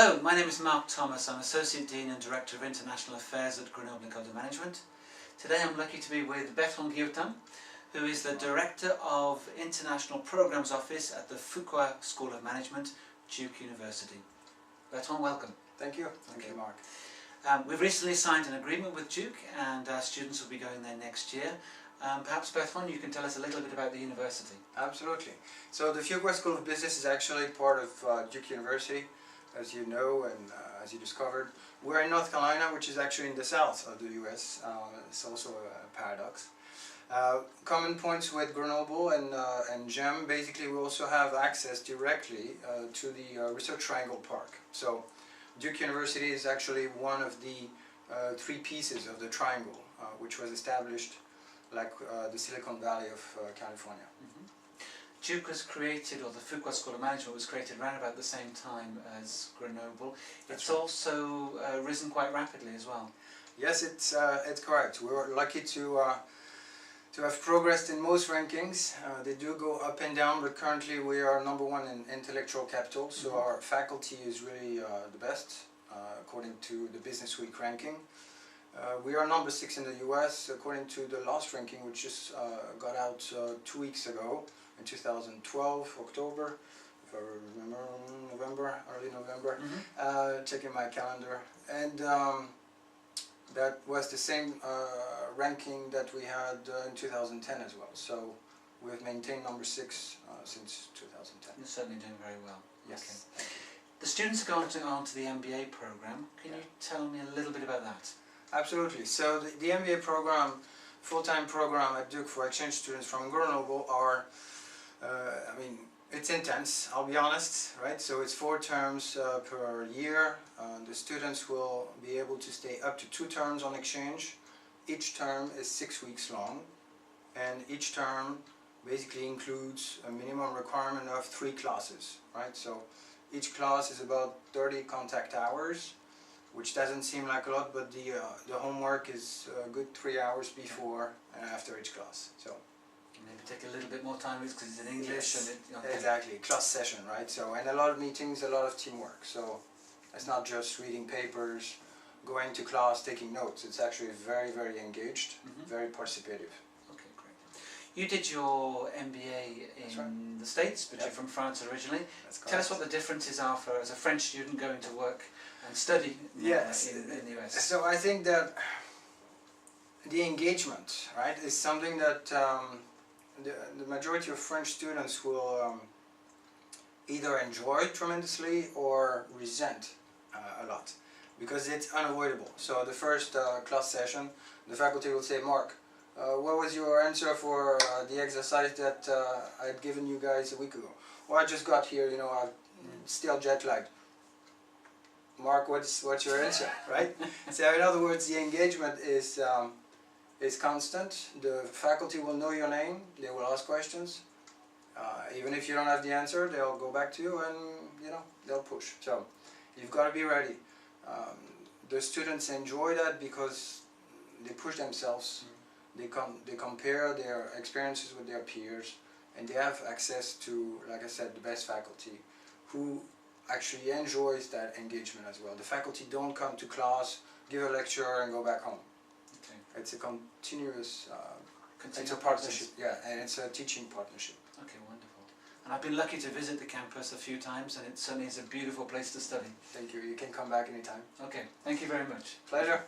Hello, my name is Mark Thomas. I'm Associate Dean and Director of International Affairs at Grenoble École de Management. Today I'm lucky to be with Bertrand Guillotin, who is the Director of International Programs Office at the Fuqua School of Management, Duke University. Bertrand, welcome. Thank you. Thank you, Mark. We've recently signed an agreement with Duke and our students will be going there next year. Perhaps Bertrand, you can tell us a little bit about the university. Absolutely. So the Fuqua School of Business is actually part of Duke University, as you know and as you discovered. We're in North Carolina, which is actually in the south of the US. It's also a paradox. Common points with Grenoble and GEM, basically we also have access directly to the Research Triangle Park. So Duke University is actually one of the three pieces of the triangle, which was established like the Silicon Valley of California. Mm-hmm. Duke was created, or the Fuqua School of Management was created around about the same time as Grenoble. It's also risen quite rapidly as well. Yes, it's correct. We were lucky to have progressed in most rankings. They do go up and down, but currently we are #1 in intellectual capital, so our faculty is really the best according to the Business Week ranking. We are #6 in the US according to the last ranking, which just got out 2 weeks ago in 2012, October, if I remember, November, early November, checking my calendar. And that was the same ranking that we had in 2010 as well. So we've maintained #6 since 2010. You're certainly doing very well. Yes. Okay. The students are going on to the MBA program. Can you tell me a little bit about that? Absolutely. So the MBA program, full-time program at Duke for exchange students from Grenoble are, I mean, it's intense, I'll be honest, right? So it's 4 terms per year. The students will be able to stay up to 2 terms on exchange. Each term is 6 weeks long, and each term basically includes a minimum requirement of 3 classes, right? So each class is about 30 contact hours, which doesn't seem like a lot, but the homework is a good 3 hours before and after each class. So maybe take a little bit more time because it's in English. Yes, and exactly, class session, right? So, and a lot of meetings, a lot of teamwork. So it's not just reading papers, going to class, taking notes. It's actually very, very engaged, very participative. Okay, great. You did your MBA in the States, but you're from France originally. Tell us what the differences are for as a French student going to work and study in the US. So I think that the engagement, right, is something that the majority of French students will either enjoy tremendously or resent a lot, because it's unavoidable. So the first class session, the faculty will say, Mark, what was your answer for the exercise that I had given you guys a week ago? Well, I just got here, you know, I'm still jet lagged. Mark, what's your answer, right? So in other words, the engagement is constant. The faculty will know your name, they will ask questions. Even if you don't have the answer, they'll go back to you and, you know, they'll push. So you've got to be ready. The students enjoy that because they push themselves. They compare their experiences with their peers, and they have access to, like I said, the best faculty who actually enjoys that engagement as well. The faculty don't come to class, give a lecture and go back home. Okay. It's a continuous, it's a process. partnership, yeah, and it's a teaching partnership. Okay, wonderful. And I've been lucky to visit the campus a few times, and it certainly is a beautiful place to study. Thank you. You can come back anytime. Okay, thank you very much. Pleasure.